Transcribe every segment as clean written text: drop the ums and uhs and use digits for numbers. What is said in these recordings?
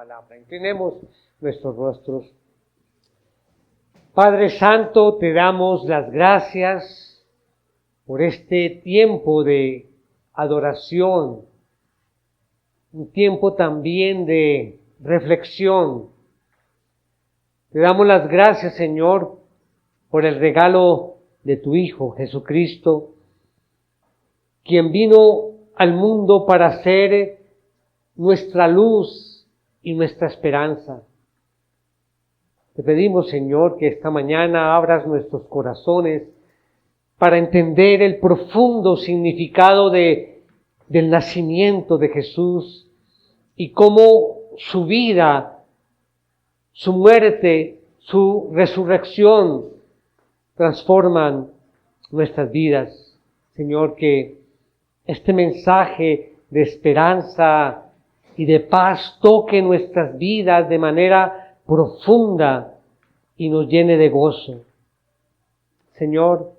palabra. Inclinemos nuestros rostros. Padre Santo, te damos las gracias por este tiempo de adoración, un tiempo también de reflexión. Te damos las gracias, Señor, por el regalo de tu Hijo Jesucristo, quien vino al mundo para ser nuestra luz y nuestra esperanza. Te pedimos, Señor, que esta mañana abras nuestros corazones para entender el profundo significado del nacimiento de Jesús y cómo su vida, su muerte, su resurrección transforman nuestras vidas. Señor, que este mensaje de esperanza y de paz toque nuestras vidas de manera profunda y nos llene de gozo. Señor,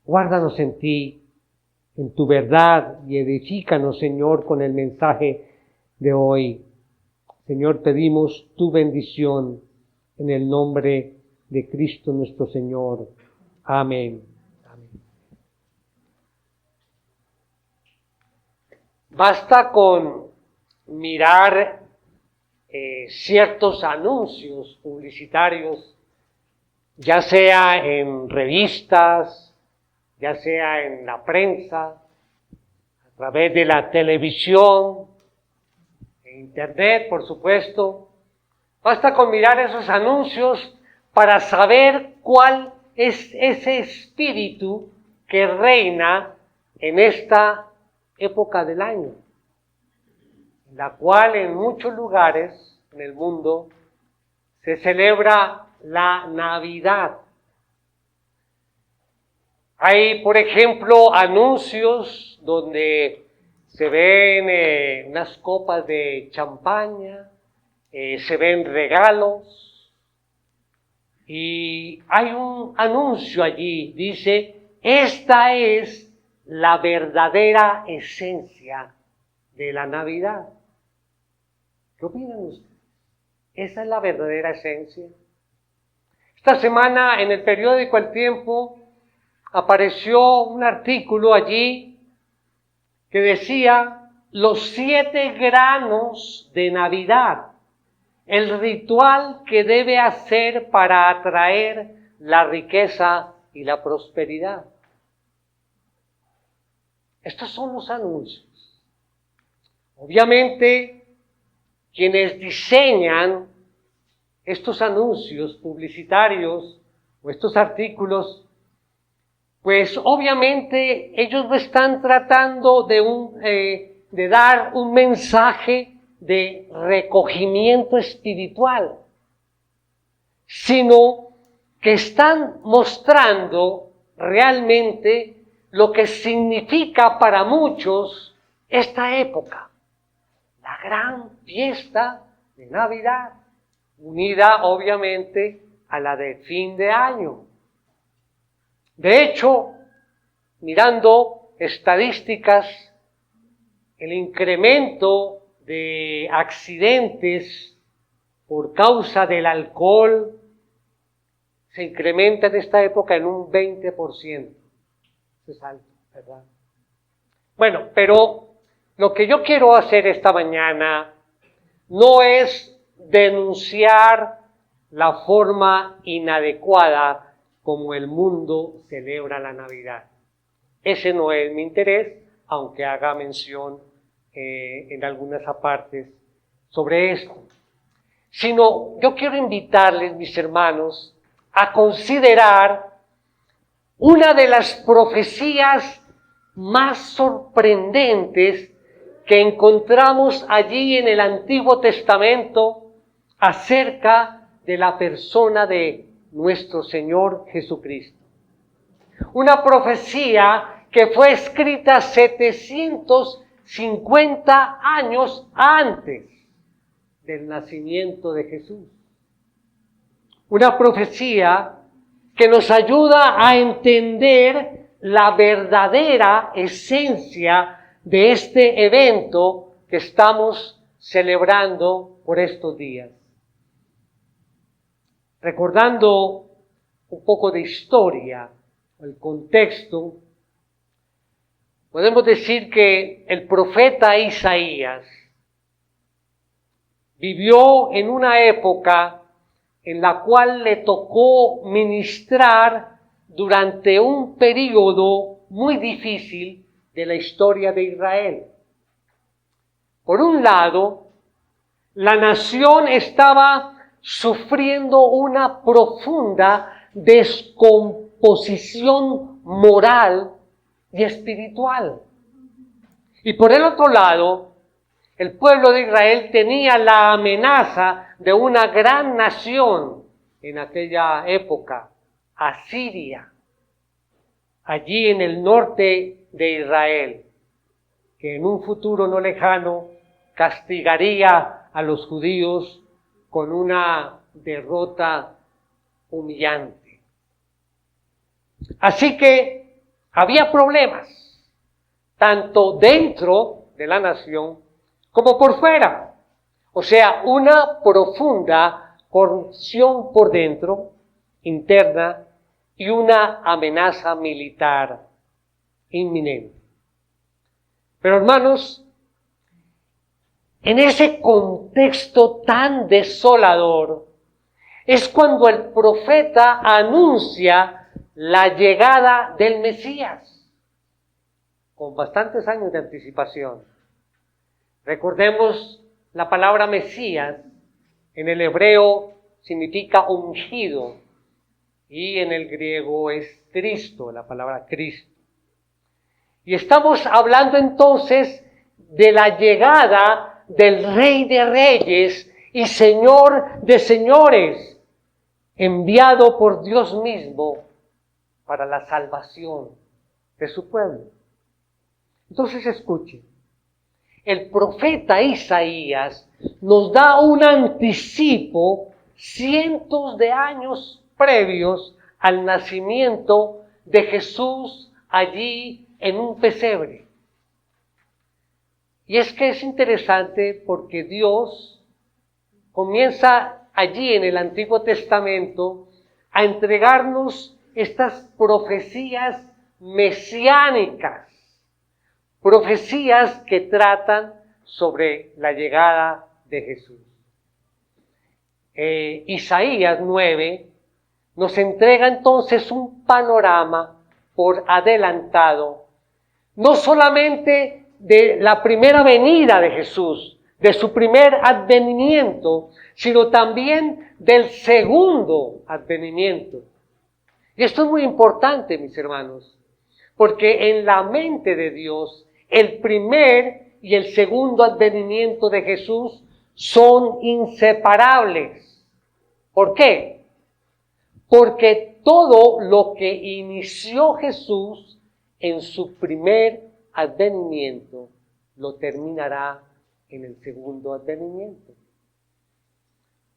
guárdanos en ti, en tu verdad, y edifícanos, Señor, con el mensaje de hoy. Señor, pedimos tu bendición en el nombre de Cristo nuestro Señor. Amén. Amén. Basta con mirar ciertos anuncios publicitarios, ya sea en revistas, ya sea en la prensa, a través de la televisión, en internet, por supuesto. Basta con mirar esos anuncios para saber cuál es ese espíritu que reina en esta época del año, en la cual en muchos lugares en el mundo se celebra la Navidad. Hay, por ejemplo, anuncios donde se ven unas copas de champaña, se ven regalos, y hay un anuncio allí, dice: esta es la verdadera esencia de la Navidad. ¿Qué opinan ustedes? ¿Esa es la verdadera esencia? Esta semana en el periódico El Tiempo apareció un artículo allí que decía: los 7 granos de Navidad, el ritual que debe hacer para atraer la riqueza y la prosperidad. Estos son los anuncios. Obviamente, quienes diseñan estos anuncios publicitarios o estos artículos, pues obviamente ellos no están tratando de dar un mensaje de recogimiento espiritual, sino que están mostrando realmente lo que significa para muchos esta época, la gran fiesta de Navidad, unida obviamente a la de fin de año. De hecho, mirando estadísticas, el incremento de accidentes por causa del alcohol se incrementa en esta época en un 20%. Eso es alto, ¿verdad? Bueno, pero lo que yo quiero hacer esta mañana no es denunciar la forma inadecuada como el mundo celebra la Navidad. Ese no es mi interés, aunque haga mención en algunas partes sobre esto. Sino yo quiero invitarles, mis hermanos, a considerar una de las profecías más sorprendentes que encontramos allí en el Antiguo Testamento acerca de la persona de nuestro Señor Jesucristo. Una profecía que fue escrita 750 años antes del nacimiento de Jesús. Una profecía que nos ayuda a entender la verdadera esencia de este evento que estamos celebrando por estos días. Recordando un poco de historia, el contexto, podemos decir que el profeta Isaías vivió en una época en la cual le tocó ministrar durante un período muy difícil de la historia de Israel. Por un lado, la nación estaba sufriendo una profunda descomposición moral y espiritual. Y por el otro lado, el pueblo de Israel tenía la amenaza de una gran nación en aquella época, Asiria, allí en el norte de Israel, que en un futuro no lejano castigaría a los judíos con una derrota humillante. Así que había problemas, tanto dentro de la nación como por fuera. O sea, una profunda corrupción por dentro, interna, y una amenaza militar inminente. Pero hermanos, en ese contexto tan desolador, es cuando el profeta anuncia la llegada del Mesías, con bastantes años de anticipación. Recordemos la palabra Mesías, en el hebreo significa ungido, y en el griego es Cristo, la palabra Cristo. Y estamos hablando entonces de la llegada del Rey de Reyes y Señor de Señores, enviado por Dios mismo para la salvación de su pueblo. Entonces escuchen, el profeta Isaías nos da un anticipo cientos de años previos al nacimiento de Jesús allí en un pesebre. Y es que es interesante porque Dios comienza allí en el Antiguo Testamento a entregarnos estas profecías mesiánicas, profecías que tratan sobre la llegada de Jesús. Isaías 9 nos entrega entonces un panorama por adelantado, no solamente de la primera venida de Jesús, de su primer advenimiento, sino también del segundo advenimiento. Y esto es muy importante, mis hermanos, porque en la mente de Dios, el primer y el segundo advenimiento de Jesús son inseparables. ¿Por qué? Porque todo lo que inició Jesús en su primer advenimiento lo terminará en el segundo advenimiento.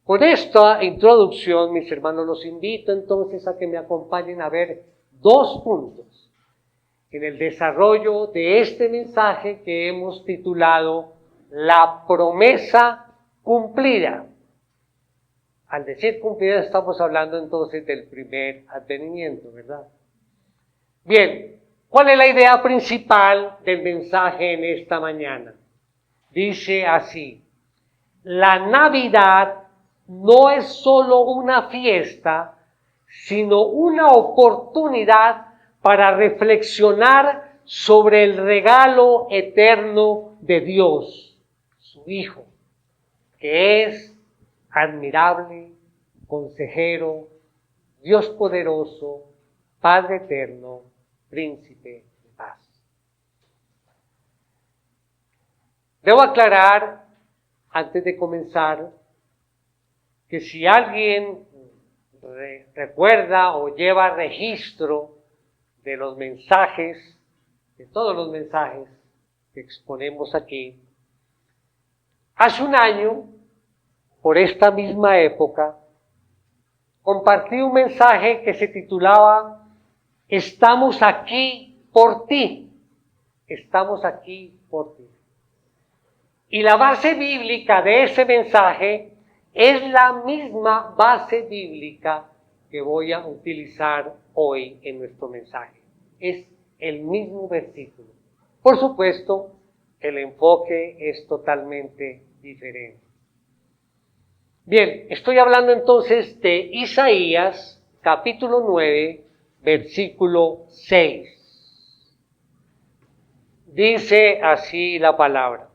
Con esta introducción, mis hermanos, los invito entonces a que me acompañen a ver dos puntos en el desarrollo de este mensaje que hemos titulado La promesa cumplida. Al decir cumplida estamos hablando entonces del primer advenimiento, ¿verdad? Bien, ¿cuál es la idea principal del mensaje en esta mañana? Dice así: la Navidad no es solo una fiesta, sino una oportunidad para reflexionar sobre el regalo eterno de Dios, su Hijo, que es admirable, consejero, Dios poderoso, Padre eterno, príncipe de paz. Debo aclarar, antes de comenzar, que si alguien recuerda o lleva registro de los mensajes, de todos los mensajes que exponemos aquí, hace un año, por esta misma época, compartí un mensaje que se titulaba Estamos aquí por ti. Estamos aquí por ti. Y la base bíblica de ese mensaje es la misma base bíblica que voy a utilizar hoy en nuestro mensaje. Es el mismo versículo. Por supuesto, el enfoque es totalmente diferente. Bien, estoy hablando entonces de Isaías, capítulo 9, versículo 6. Dice así la palabra: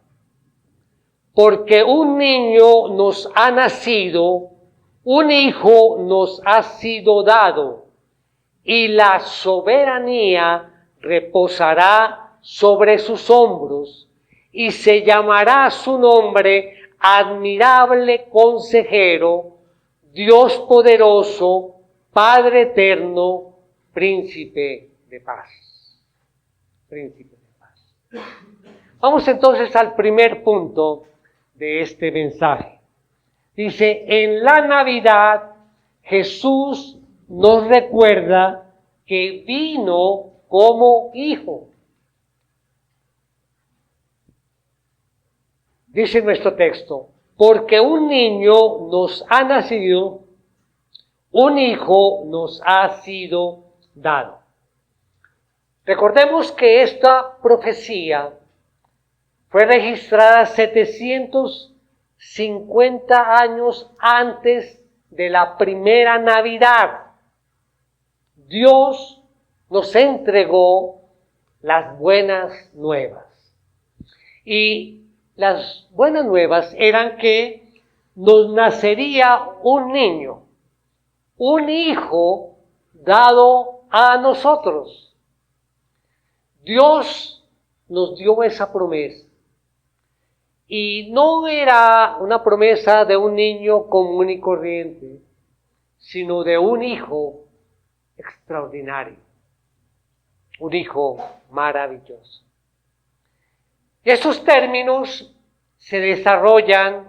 porque un niño nos ha nacido, un hijo nos ha sido dado, y la soberanía reposará sobre sus hombros, y se llamará su nombre Admirable Consejero, Dios Poderoso, Padre Eterno, Príncipe de Paz. Príncipe de Paz. Vamos entonces al primer punto de este mensaje. Dice, en la Navidad Jesús nos recuerda que vino como hijo. Dice nuestro texto, porque un niño nos ha nacido, un hijo nos ha sido dado. Recordemos que esta profecía fue registrada 750 años antes de la primera Navidad. Dios nos entregó las buenas nuevas. Y las buenas nuevas eran que nos nacería un niño, un hijo dado a nosotros. Dios nos dio esa promesa. Y no era una promesa de un niño común y corriente, sino de un hijo extraordinario, un hijo maravilloso. Estos términos se desarrollan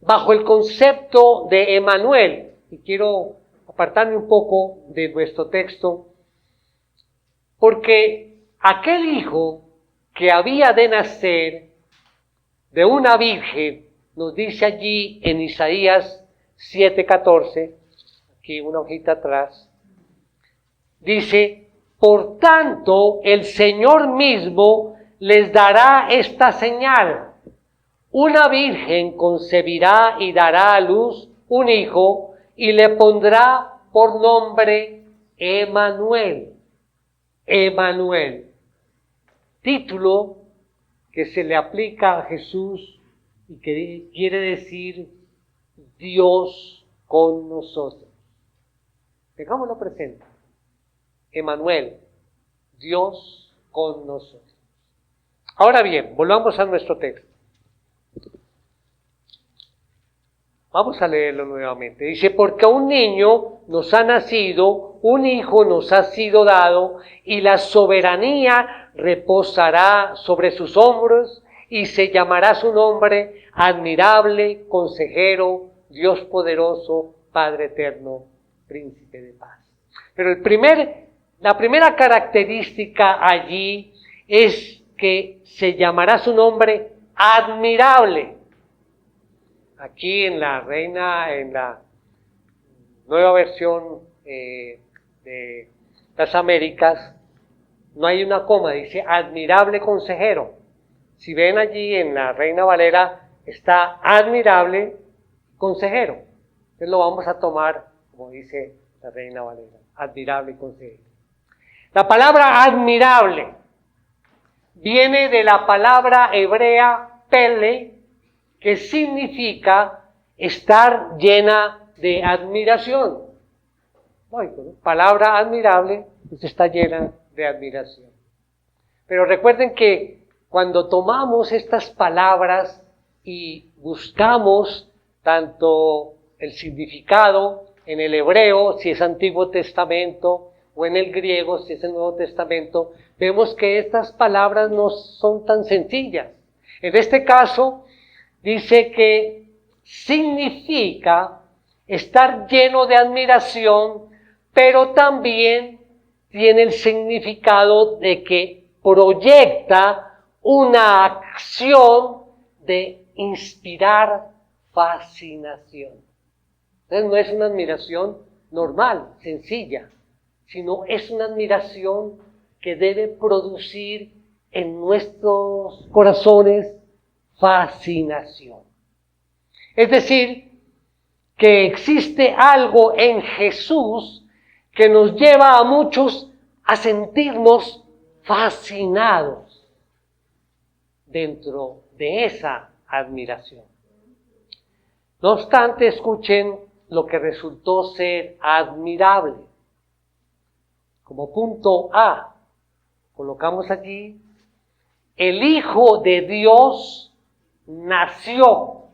bajo el concepto de Emmanuel, y quiero apartarme un poco de nuestro texto, porque aquel hijo que había de nacer de una virgen, nos dice allí en Isaías 7:14, aquí una hojita atrás, dice, por tanto el Señor mismo les dará esta señal, una virgen concebirá y dará a luz un hijo y le pondrá por nombre Emmanuel. Emmanuel. Título que se le aplica a Jesús y que quiere decir Dios con nosotros. Tengámoslo presente. Emmanuel, Dios con nosotros. Ahora bien, volvamos a nuestro texto. Vamos a leerlo nuevamente. Dice, porque un niño nos ha nacido, un hijo nos ha sido dado, y la soberanía reposará sobre sus hombros, y se llamará su nombre Admirable, Consejero, Dios Poderoso, Padre Eterno, Príncipe de Paz. Pero la primera característica allí es que se llamará su nombre Admirable. Aquí en la nueva versión de las Américas, no hay una coma, dice Admirable Consejero. Si ven allí en la Reina Valera, está Admirable Consejero. Entonces lo vamos a tomar como dice la Reina Valera, Admirable Consejero. La palabra admirable viene de la palabra hebrea pele, que significa estar llena de admiración. Lógico, ¿no? Palabra admirable, pues está llena de admiración. Pero recuerden que cuando tomamos estas palabras y buscamos tanto el significado en el hebreo, si es Antiguo Testamento, o en el griego, si es el Nuevo Testamento, vemos que estas palabras no son tan sencillas. En este caso, dice que significa estar lleno de admiración, pero también tiene el significado de que proyecta una acción de inspirar fascinación. Entonces no es una admiración normal, sencilla, sino es una admiración que debe producir en nuestros corazones fascinación. Es decir, que existe algo en Jesús que nos lleva a muchos a sentirnos fascinados dentro de esa admiración. No obstante, escuchen lo que resultó ser admirable. Como punto A, colocamos allí, el Hijo de Dios nació.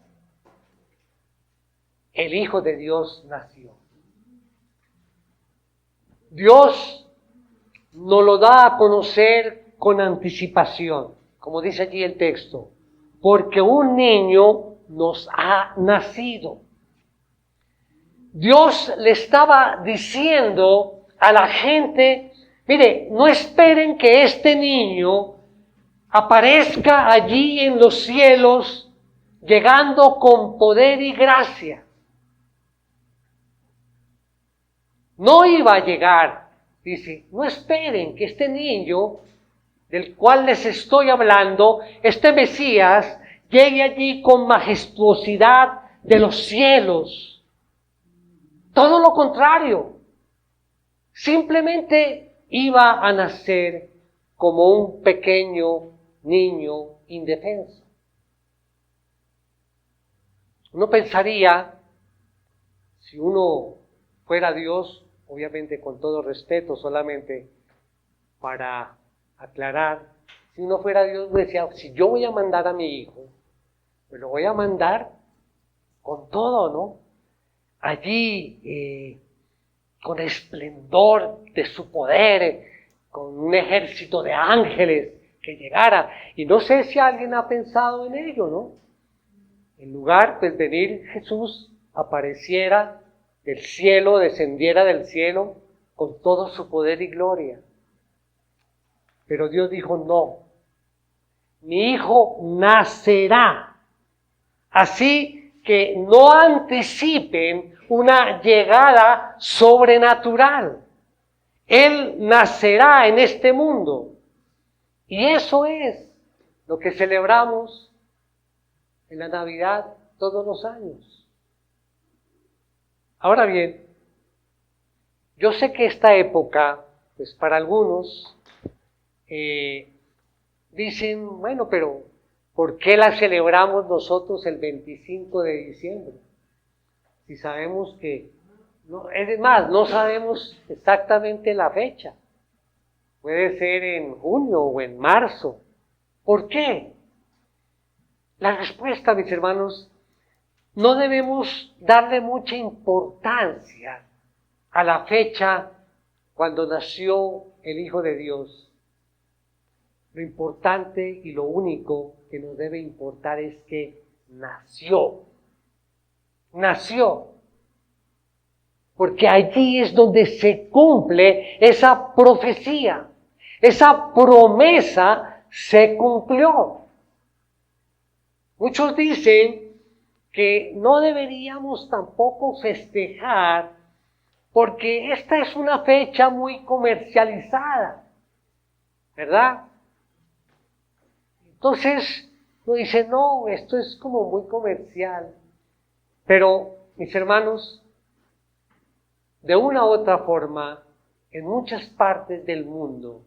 El Hijo de Dios nació. Dios nos lo da a conocer con anticipación, como dice allí el texto, porque un niño nos ha nacido. Dios le estaba diciendo a la gente, mire, no esperen que este niño aparezca allí en los cielos, llegando con poder y gracia. No iba a llegar, dice, no esperen que este niño del cual les estoy hablando, este Mesías, llegue allí con majestuosidad de los cielos. Todo lo contrario, simplemente iba a nacer como un pequeño niño indefenso. Uno pensaría, si uno fuera Dios, obviamente con todo respeto, solamente para aclarar, si uno fuera Dios, me decía, si yo voy a mandar a mi hijo, me lo voy a mandar con todo, ¿no? Allí, con esplendor de su poder, con un ejército de ángeles que llegara. Y no sé si alguien ha pensado en ello, ¿no? En lugar de venir Jesús, apareciera del cielo, descendiera del cielo con todo su poder y gloria. Pero Dios dijo, no, mi hijo nacerá. Así que no anticipen una llegada sobrenatural. Él nacerá en este mundo. Y eso es lo que celebramos en la Navidad todos los años. Ahora bien, yo sé que esta época, pues para algunos, dicen, bueno, pero ¿por qué la celebramos nosotros el 25 de diciembre? Si sabemos que, no, es más, no sabemos exactamente la fecha. Puede ser en junio o en marzo. ¿Por qué? La respuesta, mis hermanos, no debemos darle mucha importancia a la fecha cuando nació el Hijo de Dios. Lo importante y lo único que nos debe importar es que nació. Nació. Porque allí es donde se cumple esa profecía. Esa promesa se cumplió. Muchos dicen que no deberíamos tampoco festejar porque esta es una fecha muy comercializada, ¿verdad? Entonces, uno dice, no, esto es como muy comercial. Pero, mis hermanos, de una u otra forma, en muchas partes del mundo,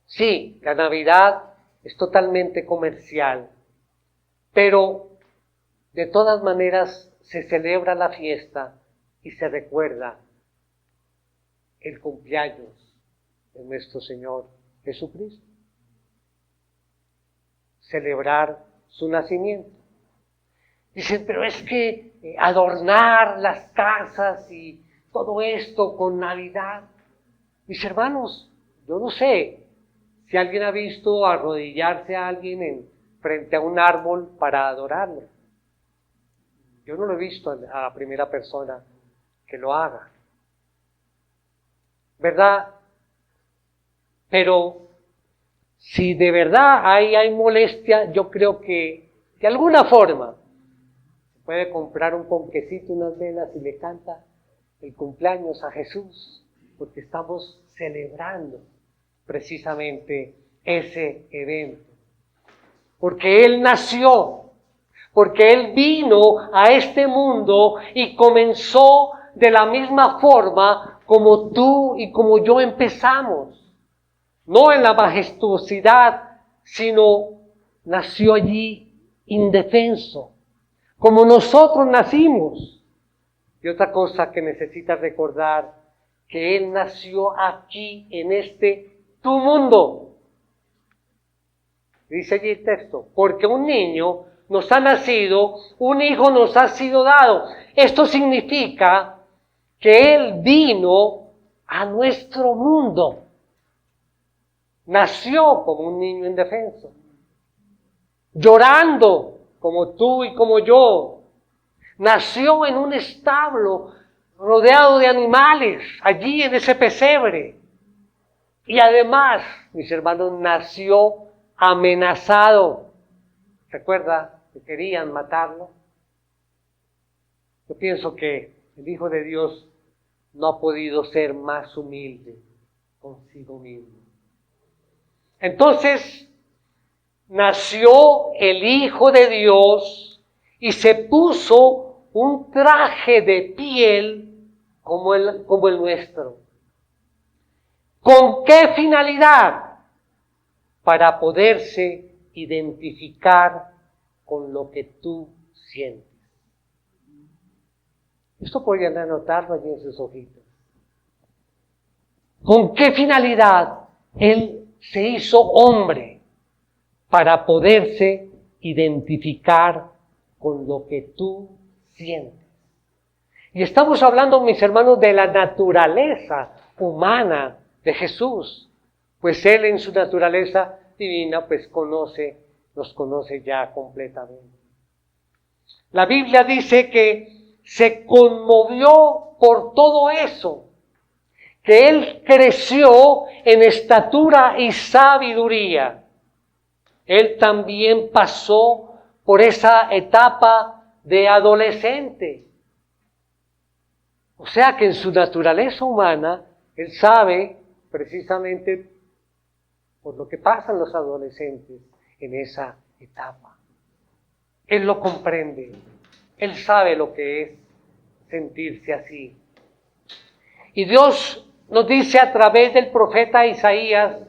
sí, la Navidad es totalmente comercial, pero de todas maneras se celebra la fiesta y se recuerda el cumpleaños de nuestro Señor Jesucristo. Celebrar su nacimiento. Dicen, pero es que adornar las casas y todo esto con Navidad. Mis hermanos, yo no sé si alguien ha visto arrodillarse a alguien frente a un árbol para adorarlo. Yo no lo he visto a la primera persona que lo haga. ¿Verdad? Pero si de verdad hay molestia, yo creo que de alguna forma se puede comprar un ponquecito, unas velas y le canta el cumpleaños a Jesús, porque estamos celebrando precisamente ese evento. Porque Él nació, porque Él vino a este mundo y comenzó de la misma forma como tú y como yo empezamos. No en la majestuosidad, sino nació allí indefenso, como nosotros nacimos. Y otra cosa que necesitas recordar, que Él nació aquí, en este tu mundo. Dice allí el texto, porque un niño nos ha nacido, un hijo nos ha sido dado. Esto significa que Él vino a nuestro mundo. Nació como un niño indefenso, llorando como tú y como yo. Nació en un establo rodeado de animales, allí en ese pesebre. Y además, mis hermanos, nació amenazado. ¿Recuerda que querían matarlo? Yo pienso que el Hijo de Dios no ha podido ser más humilde consigo mismo. Entonces, nació el Hijo de Dios y se puso un traje de piel como el nuestro. ¿Con qué finalidad? Para poderse identificar con lo que tú sientes. Esto podrían anotarlo allí en sus hojitas. ¿Con qué finalidad Él se hizo hombre? Para poderse identificar con lo que tú sientes. Y estamos hablando, mis hermanos, de la naturaleza humana de Jesús. Pues Él en su naturaleza divina, pues nos conoce ya completamente. La Biblia dice que se conmovió por todo eso, que Él creció en estatura y sabiduría. Él también pasó por esa etapa de adolescente. O sea que en su naturaleza humana, Él sabe precisamente por lo que pasan los adolescentes en esa etapa. Él lo comprende. Él sabe lo que es sentirse así. Y Dios nos dice a través del profeta Isaías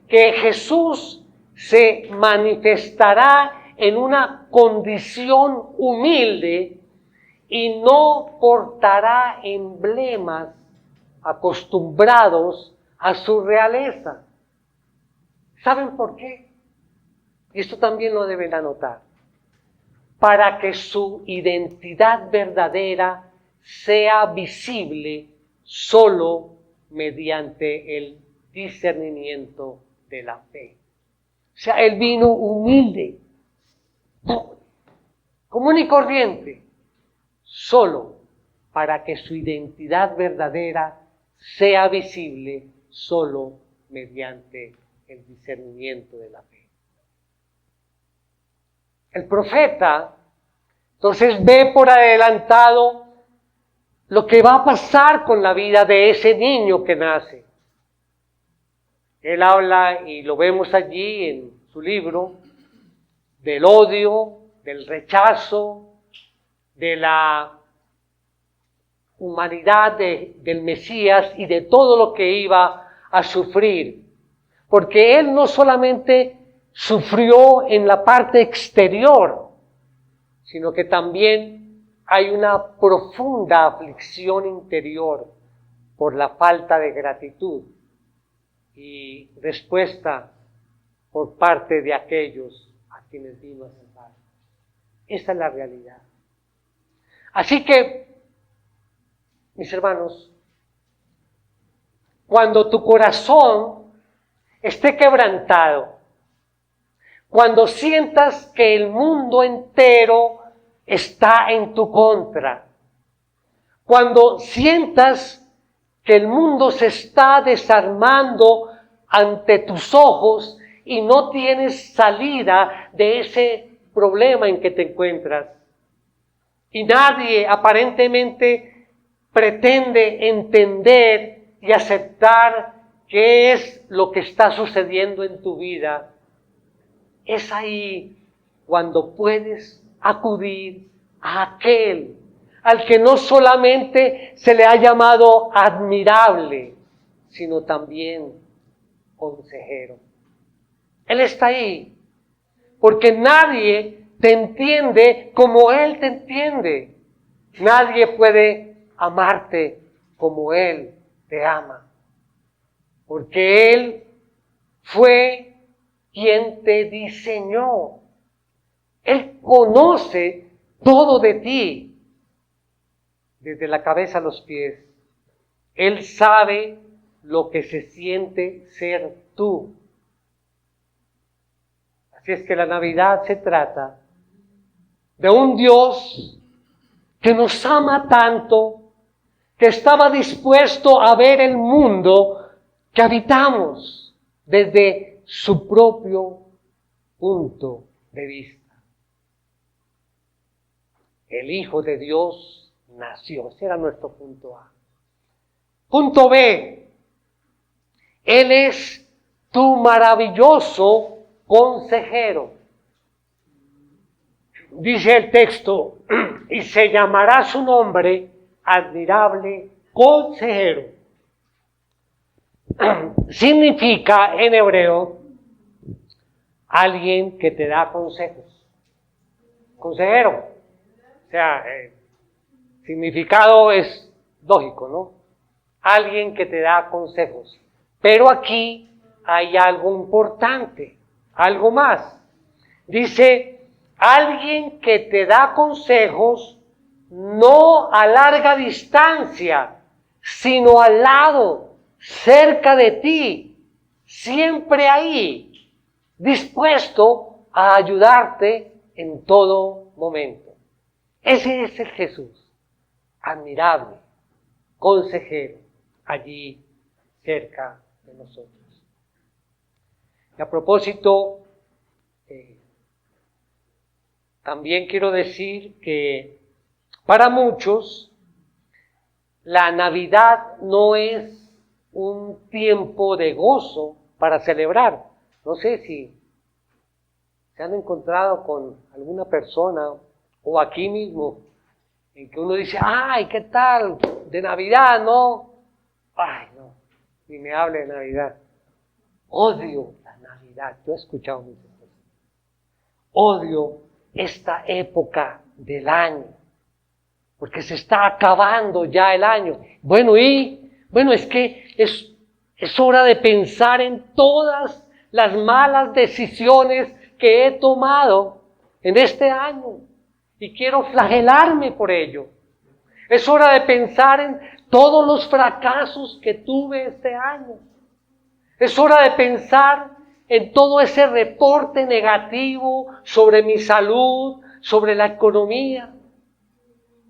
que Jesús se manifestará en una condición humilde y no portará emblemas acostumbrados a su realeza. ¿Saben por qué? Y esto también lo deben anotar. Para que su identidad verdadera sea visible solo mediante el discernimiento de la fe. O sea, Él vino humilde, pobre, común y corriente, solo para que su identidad verdadera sea visible solo mediante el discernimiento de la fe. El profeta, entonces, ve por adelantado lo que va a pasar con la vida de ese niño que nace. Él habla, y lo vemos allí en su libro, del odio, del rechazo, de la humanidad del Mesías y de todo lo que iba a sufrir. Porque Él no solamente sufrió en la parte exterior, sino que también hay una profunda aflicción interior por la falta de gratitud y respuesta por parte de aquellos a quienes vino a salvar. Esa es la realidad. Así que, mis hermanos, cuando tu corazón esté quebrantado, cuando sientas que el mundo entero está en tu contra, cuando sientas que el mundo se está desarmando ante tus ojos y no tienes salida de ese problema en que te encuentras. Y nadie aparentemente pretende entender y aceptar qué es lo que está sucediendo en tu vida. Es ahí cuando puedes acudir a aquel al que no solamente se le ha llamado admirable, sino también consejero. Él está ahí, porque nadie te entiende como Él te entiende. Nadie puede amarte como Él te ama, porque Él fue quien te diseñó. Él conoce todo de ti, desde la cabeza a los pies. Él sabe lo que se siente ser tú. Así es que la Navidad se trata de un Dios que nos ama tanto, que estaba dispuesto a ver el mundo que habitamos desde su propio punto de vista. El Hijo de Dios nació. Ese era nuestro punto A. Punto B. Él es tu maravilloso consejero. Dice el texto, y se llamará su nombre admirable consejero. Significa en hebreo alguien que te da consejos. Consejero. O sea, significado es lógico, ¿no? Alguien que te da consejos. Pero aquí hay algo importante, algo más. Dice, alguien que te da consejos no a larga distancia, sino al lado, cerca de ti, siempre ahí, dispuesto a ayudarte en todo momento. Ese es el Jesús, admirable, consejero, allí cerca de nosotros. Y a propósito, también quiero decir que para muchos la Navidad no es un tiempo de gozo para celebrar. No sé si se han encontrado con alguna persona o aquí mismo en que uno dice, ay, ¿qué tal? De Navidad, ¿no? Ay, no, ni me hable de Navidad. Odio la Navidad. Yo he escuchado muchas cosas. Odio esta época del año, porque se está acabando ya el año. Bueno, es que es hora de pensar en todas las malas decisiones que he tomado en este año y quiero flagelarme por ello. Es hora de pensar en todos los fracasos que tuve este año. Es hora de pensar en todo ese reporte negativo sobre mi salud, sobre la economía.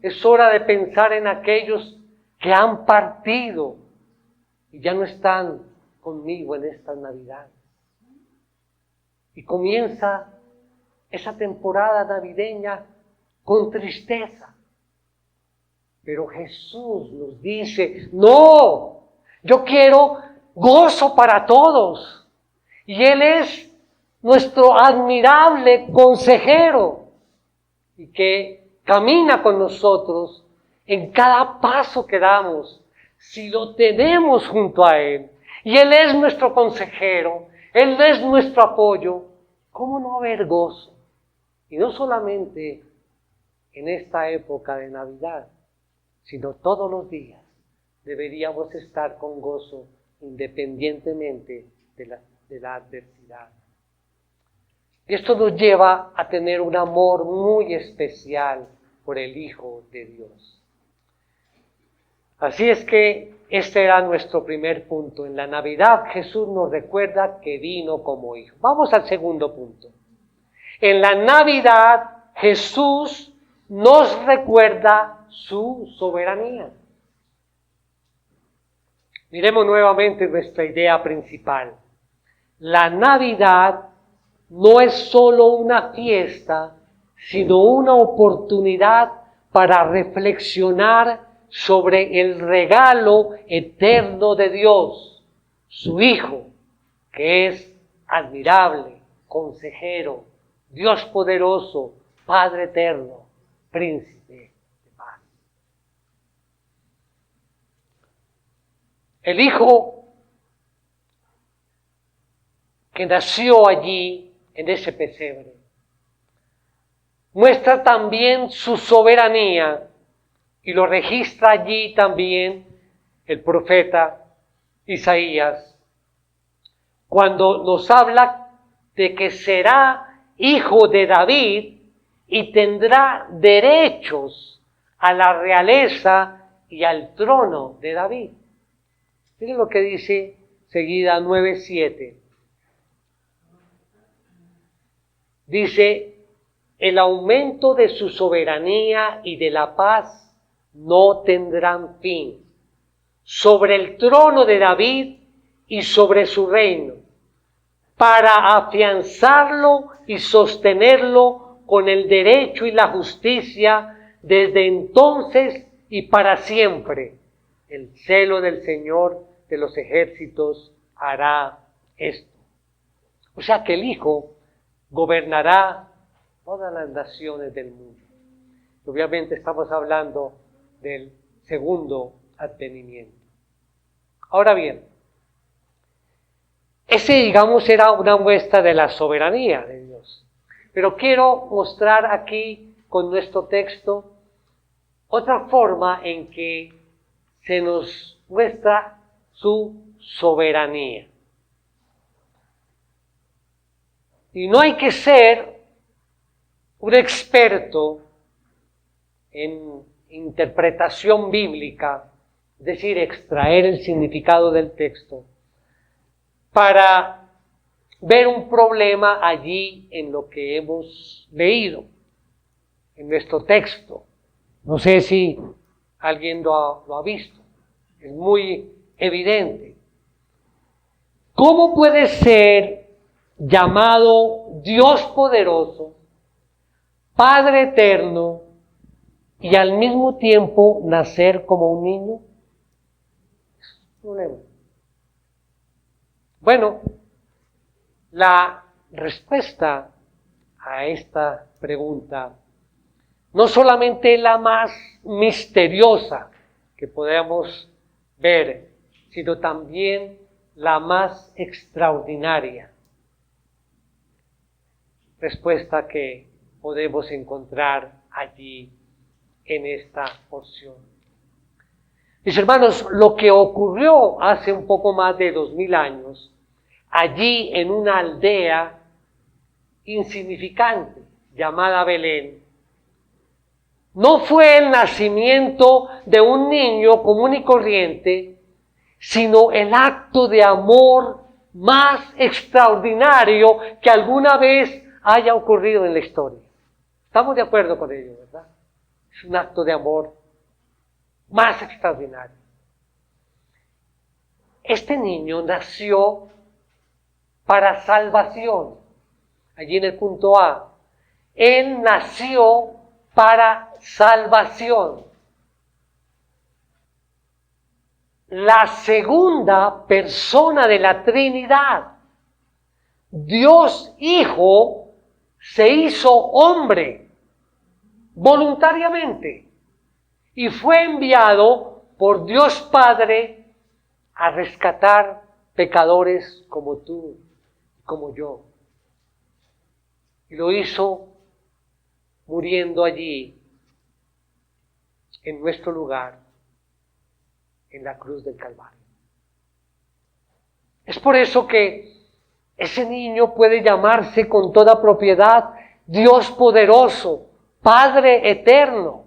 Es hora de pensar en aquellos que han partido y ya no están conmigo en estas Navidades. Y comienza esa temporada navideña con tristeza. Pero Jesús nos dice, no, yo quiero gozo para todos. Y Él es nuestro admirable consejero y que camina con nosotros en cada paso que damos. Si lo tenemos junto a Él y Él es nuestro consejero, Él es nuestro apoyo, ¿cómo no haber gozo? Y no solamente en esta época de Navidad, sino todos los días deberíamos estar con gozo independientemente de la adversidad. Y esto nos lleva a tener un amor muy especial por el Hijo de Dios. Así es que este era nuestro primer punto. En la Navidad Jesús nos recuerda que vino como Hijo. Vamos al segundo punto. En la Navidad Jesús nos recuerda su soberanía. Miremos nuevamente nuestra idea principal. la Navidad no es solo una fiesta, sino una oportunidad para reflexionar sobre el regalo eterno de Dios, su Hijo, que es admirable, consejero, Dios poderoso, Padre eterno, príncipe de paz. El Hijo que nació allí en ese pesebre muestra también su soberanía y lo registra allí también el profeta Isaías cuando nos habla de que será hijo de David y tendrá derechos a la realeza y al trono de David. Miren lo que dice seguida 9:7. Dice, el aumento de su soberanía y de la paz no tendrán fin sobre el trono de David y sobre su reino, para afianzarlo y sostenerlo con el derecho y la justicia desde entonces y para siempre. El celo del Señor de los ejércitos hará esto. O sea que el Hijo gobernará todas las naciones del mundo. Obviamente estamos hablando del segundo advenimiento. Ahora bien, ese, digamos, era una muestra de la soberanía de Dios. Pero quiero mostrar aquí con nuestro texto otra forma en que se nos muestra su soberanía. Y no hay que ser un experto en interpretación bíblica, es decir, extraer el significado del texto, para ver un problema allí en lo que hemos leído, en nuestro texto. No sé si alguien lo ha visto, es muy evidente. ¿Cómo puede ser llamado Dios poderoso, Padre eterno, y al mismo tiempo nacer como un niño? Es un problema. Bueno, la respuesta a esta pregunta no solamente es la más misteriosa que podemos ver, sino también la más extraordinaria respuesta que podemos encontrar allí en esta porción. Mis hermanos, lo que ocurrió hace un poco más de 2000 años, allí en una aldea insignificante llamada Belén, no fue el nacimiento de un niño común y corriente, sino el acto de amor más extraordinario que alguna vez haya ocurrido en la historia. Estamos de acuerdo con ello, ¿verdad? Es un acto de amor más extraordinario. Este niño nació para salvación. Allí en el punto A. Él nació para salvación. La segunda persona de la Trinidad, Dios Hijo, se hizo hombre voluntariamente y fue enviado por Dios Padre a rescatar pecadores como tú, como yo. Y lo hizo muriendo allí, en nuestro lugar, en la cruz del Calvario. Es por eso que ese niño puede llamarse con toda propiedad Dios poderoso, Padre eterno.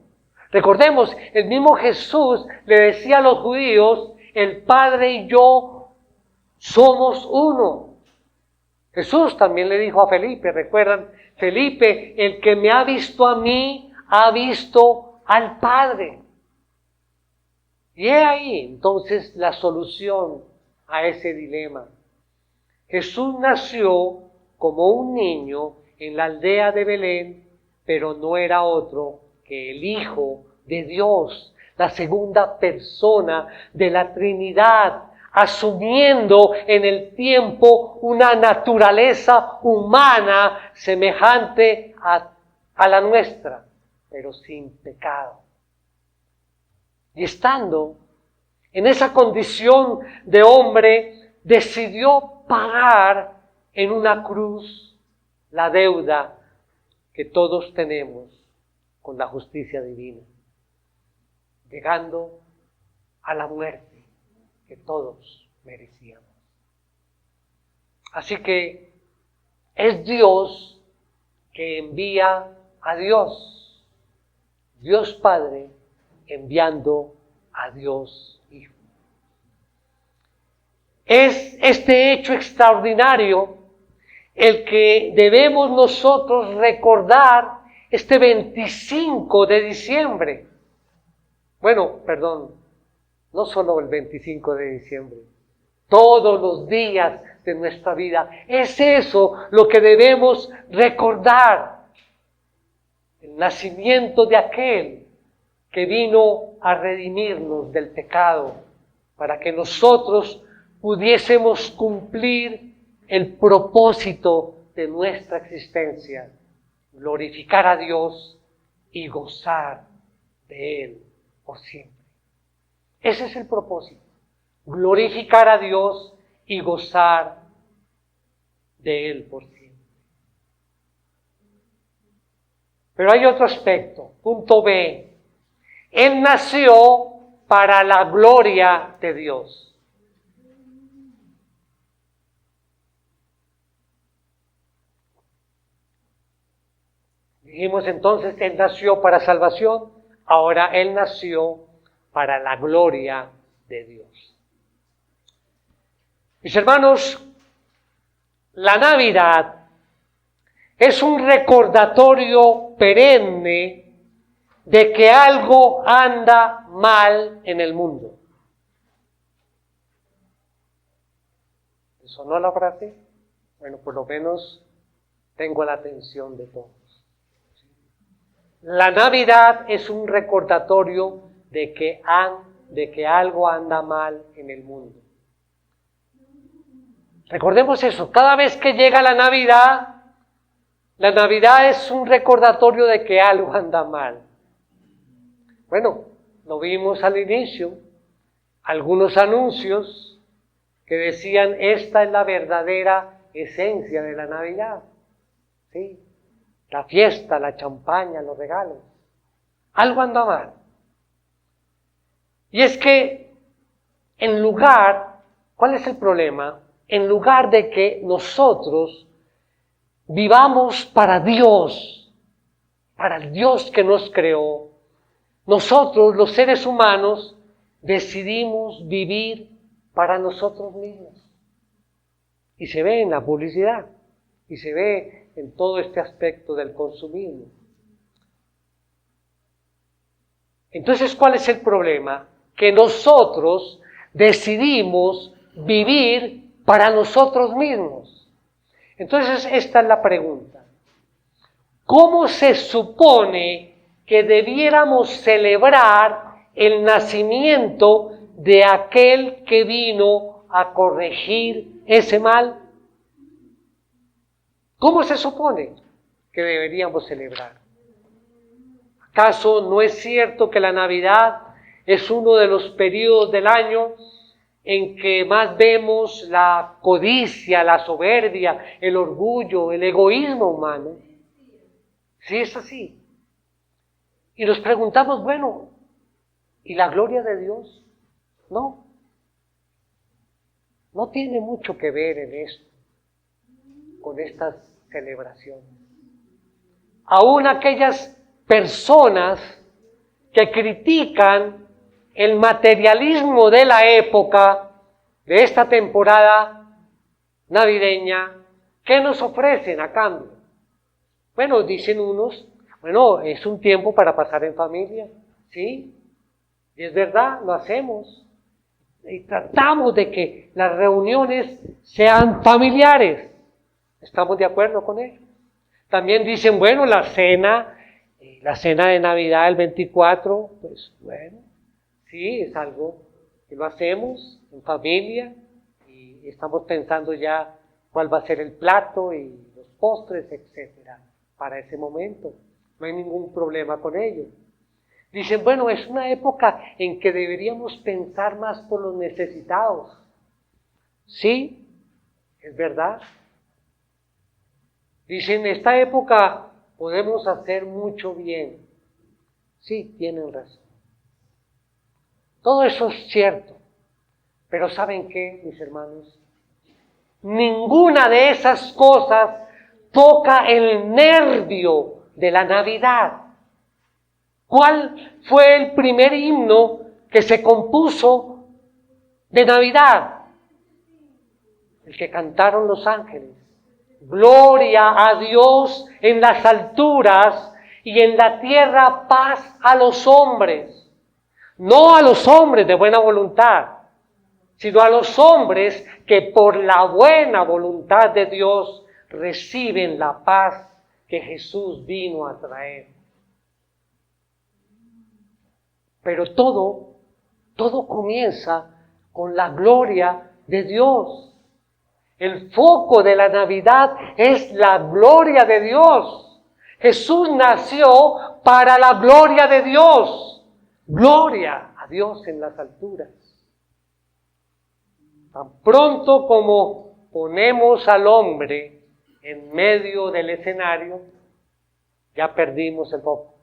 Recordemos, el mismo Jesús le decía a los judíos, el Padre y yo somos uno. Jesús también le dijo a Felipe, recuerdan, Felipe, el que me ha visto a mí, ha visto al Padre. Y he ahí entonces la solución a ese dilema. Jesús nació como un niño en la aldea de Belén, pero no era otro que el Hijo de Dios, la segunda persona de la Trinidad, asumiendo en el tiempo una naturaleza humana semejante a la nuestra, pero sin pecado. Y estando en esa condición de hombre, decidió pagar en una cruz la deuda que todos tenemos con la justicia divina, llegando a la muerte que todos merecíamos. Así que es Dios que envía a Dios, Dios Padre enviando a Dios Hijo. Es este hecho extraordinario el que debemos nosotros recordar este 25 de diciembre. Bueno, perdón, no solo el 25 de diciembre, todos los días de nuestra vida. Es eso lo que debemos recordar. El nacimiento de aquel que vino a redimirnos del pecado, para que nosotros pudiésemos cumplir el propósito de nuestra existencia, glorificar a Dios y gozar de Él por siempre. Ese es el propósito, glorificar a Dios y gozar de Él por siempre. Pero hay otro aspecto, punto B. Él nació para la gloria de Dios. Dijimos entonces, Él nació para salvación, ahora Él nació para la gloria de Dios. Mis hermanos, la Navidad es un recordatorio perenne de que algo anda mal en el mundo. ¿Te sonó la frase? Bueno, por lo menos tengo la atención de todos. La Navidad es un recordatorio de que algo anda mal en el mundo. Recordemos eso, cada vez que llega la Navidad es un recordatorio de que algo anda mal. Bueno, lo vimos al inicio, algunos anuncios que decían, esta es la verdadera esencia de la Navidad. ¿Sí? La fiesta, la champaña, los regalos. Algo anda mal. Y es que ¿cuál es el problema? En lugar de que nosotros vivamos para Dios, para el Dios que nos creó, nosotros, los seres humanos, decidimos vivir para nosotros mismos. Y se ve en la publicidad, y se ve en todo este aspecto del consumismo. Entonces, ¿cuál es el problema? Que nosotros decidimos vivir para nosotros mismos. Entonces, esta es la pregunta. ¿Cómo se supone que debiéramos celebrar el nacimiento de aquel que vino a corregir ese mal? ¿Cómo se supone que deberíamos celebrar? ¿Acaso no es cierto que la Navidad es uno de los periodos del año en que más vemos la codicia, la soberbia, el orgullo, el egoísmo humano? Sí, es así. Y nos preguntamos, bueno, ¿y la gloria de Dios? No. No tiene mucho que ver en esto, con estas celebraciones. Aún aquellas personas que critican el materialismo de la época, de esta temporada navideña, ¿qué nos ofrecen a cambio? Bueno, dicen unos, bueno, es un tiempo para pasar en familia, ¿sí? Y es verdad, lo hacemos. y tratamos de que las reuniones sean familiares. ¿Estamos de acuerdo con ello? También dicen, bueno, la cena de Navidad el 24, pues bueno, sí, es algo que lo hacemos en familia y estamos pensando ya cuál va a ser el plato y los postres, etcétera, para ese momento. No hay ningún problema con ello. Dicen, bueno, es una época en que deberíamos pensar más por los necesitados. Sí, es verdad. Dicen, en esta época podemos hacer mucho bien. Sí, tienen razón. Todo eso es cierto. Pero ¿saben qué, mis hermanos? Ninguna de esas cosas toca el nervio de la Navidad. ¿Cuál fue el primer himno que se compuso de Navidad? El que cantaron los ángeles. Gloria a Dios en las alturas y en la tierra paz a los hombres. No a los hombres de buena voluntad, sino a los hombres que por la buena voluntad de Dios reciben la paz que Jesús vino a traer. Pero todo comienza con la gloria de Dios. El foco de la Navidad es la gloria de Dios. Jesús nació para la gloria de Dios. Gloria a Dios en las alturas. Tan pronto como ponemos al hombre en medio del escenario, ya perdimos el foco.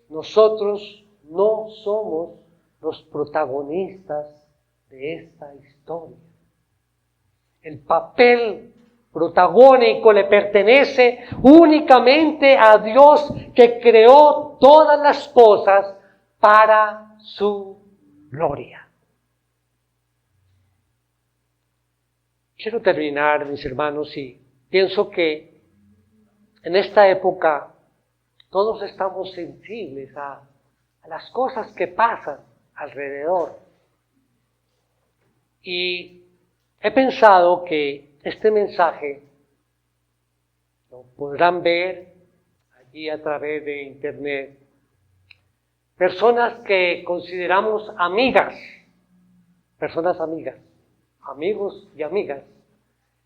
Nosotros no somos los protagonistas de esta historia. El papel protagónico le pertenece únicamente a Dios que creó todas las cosas para su gloria. Quiero terminar, mis hermanos, y pienso que en esta época todos estamos sensibles a las cosas que pasan alrededor. Y he pensado que este mensaje lo podrán ver allí a través de internet. Personas que consideramos amigas, amigos y amigas.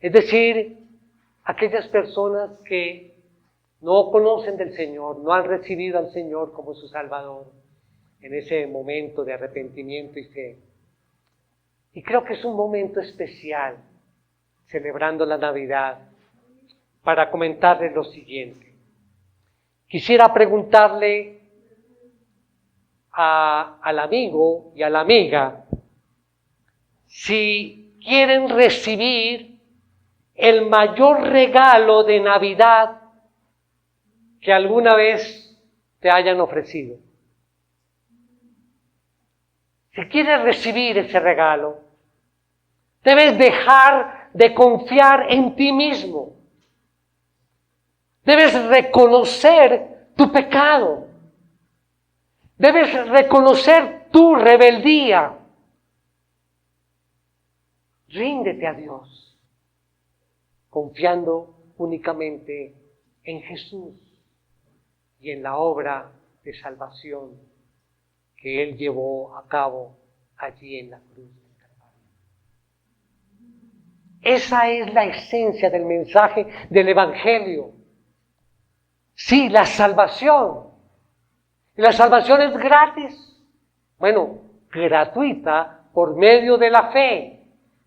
Es decir, aquellas personas que no conocen del Señor, no han recibido al Señor como su Salvador en ese momento de arrepentimiento y fe. Y creo que es un momento especial, celebrando la Navidad, para comentarles lo siguiente. Quisiera preguntarle al amigo y a la amiga si quieren recibir el mayor regalo de Navidad que alguna vez te hayan ofrecido. Si quieres recibir ese regalo, debes dejar de confiar en ti mismo. Debes reconocer tu pecado. Debes reconocer tu rebeldía. Ríndete a Dios, confiando únicamente en Jesús y en la obra de salvación que Él llevó a cabo allí en la cruz del Calvario. Esa es la esencia del mensaje del Evangelio. Sí, la salvación. ¿Y la salvación es gratis? Bueno, gratuita por medio de la fe.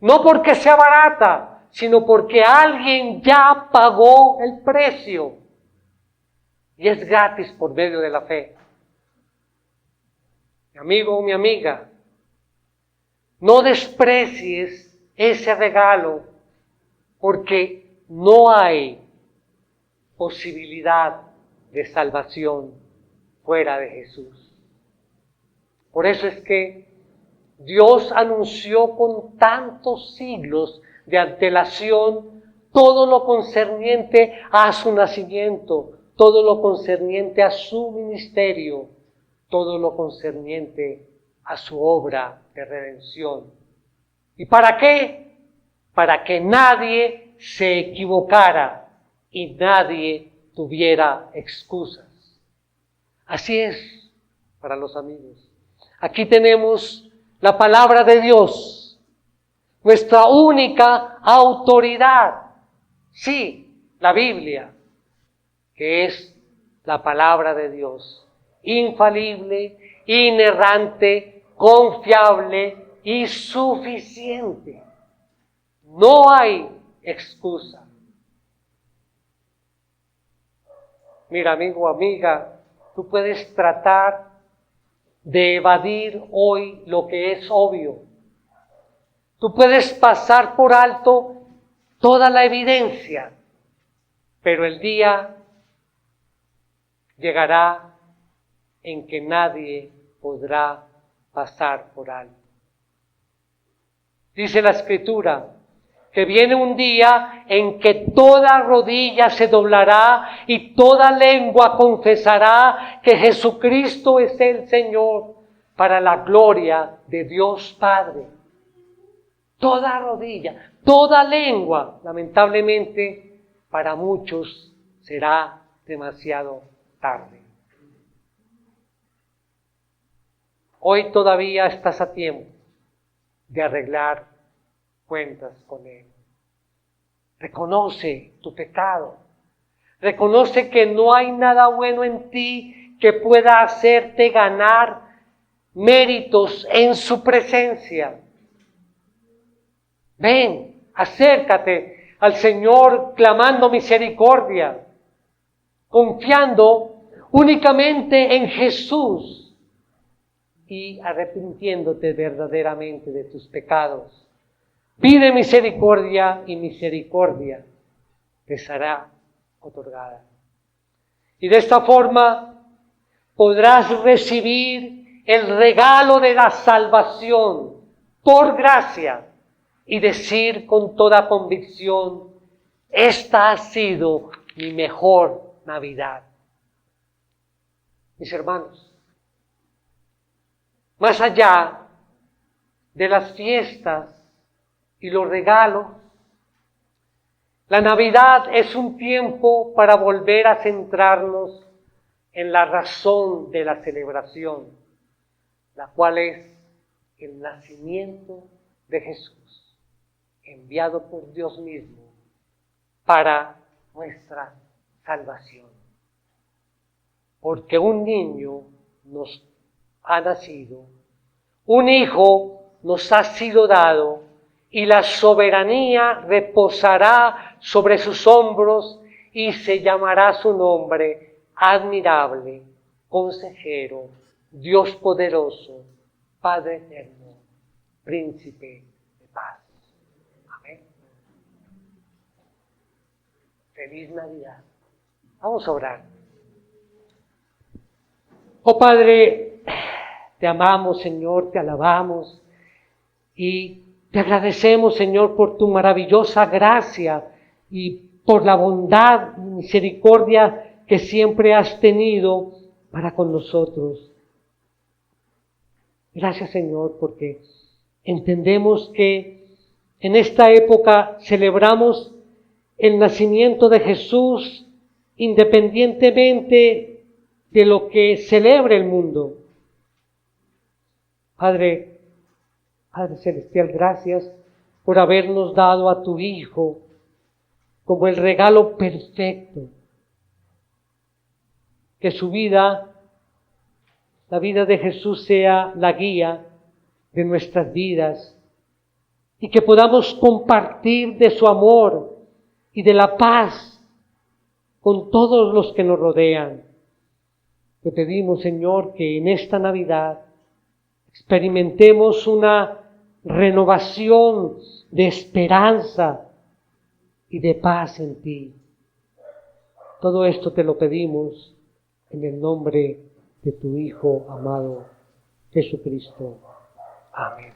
No porque sea barata, sino porque alguien ya pagó el precio. Y es gratis por medio de la fe. Mi amigo o mi amiga, no desprecies ese regalo porque no hay posibilidad de salvación fuera de Jesús. Por eso es que Dios anunció con tantos siglos de antelación todo lo concerniente a su nacimiento, todo lo concerniente a su ministerio, todo lo concerniente a su obra de redención. ¿Y para qué? Para que nadie se equivocara y nadie tuviera excusas. Así es para los amigos. Aquí tenemos la palabra de Dios, nuestra única autoridad. Sí, la Biblia, que es la palabra de Dios, infalible, inerrante, confiable y suficiente. No hay excusa. Mira, amigo, amiga, tú puedes tratar de evadir hoy lo que es obvio. Tú puedes pasar por alto toda la evidencia, pero el día llegará en que nadie podrá pasar por alto. Dice la Escritura que viene un día en que toda rodilla se doblará y toda lengua confesará que Jesucristo es el Señor, para la gloria de Dios Padre. Toda rodilla, toda lengua, lamentablemente para muchos será demasiado tarde. Hoy todavía estás a tiempo de arreglar cuentas con Él. Reconoce tu pecado. Reconoce que no hay nada bueno en ti que pueda hacerte ganar méritos en su presencia. Ven, acércate al Señor clamando misericordia, confiando únicamente en Jesús y arrepintiéndote verdaderamente de tus pecados. Pide misericordia y misericordia te será otorgada. Y de esta forma podrás recibir el regalo de la salvación por gracia y decir con toda convicción: esta ha sido mi mejor Navidad. Mis hermanos, más allá de las fiestas y los regalos, la Navidad es un tiempo para volver a centrarnos en la razón de la celebración, la cual es el nacimiento de Jesús, enviado por Dios mismo para nuestra salvación. Porque un niño nos ha nacido, un hijo nos ha sido dado, y la soberanía reposará sobre sus hombros, y se llamará su nombre admirable, consejero, Dios poderoso, Padre eterno, príncipe de paz. Amén. Feliz Navidad. Vamos a orar. Oh Padre, te amamos, Señor, te alabamos y te agradecemos, Señor, por tu maravillosa gracia y por la bondad y misericordia que siempre has tenido para con nosotros. Gracias, Señor, porque entendemos que en esta época celebramos el nacimiento de Jesús independientemente de lo que celebre el mundo. Padre Celestial, gracias por habernos dado a tu Hijo como el regalo perfecto. Que su vida, la vida de Jesús, sea la guía de nuestras vidas y que podamos compartir de su amor y de la paz con todos los que nos rodean. Te pedimos, Señor, que en esta Navidad experimentemos una renovación de esperanza y de paz en ti. Todo esto te lo pedimos en el nombre de tu Hijo amado, Jesucristo. Amén.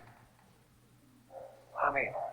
Amén.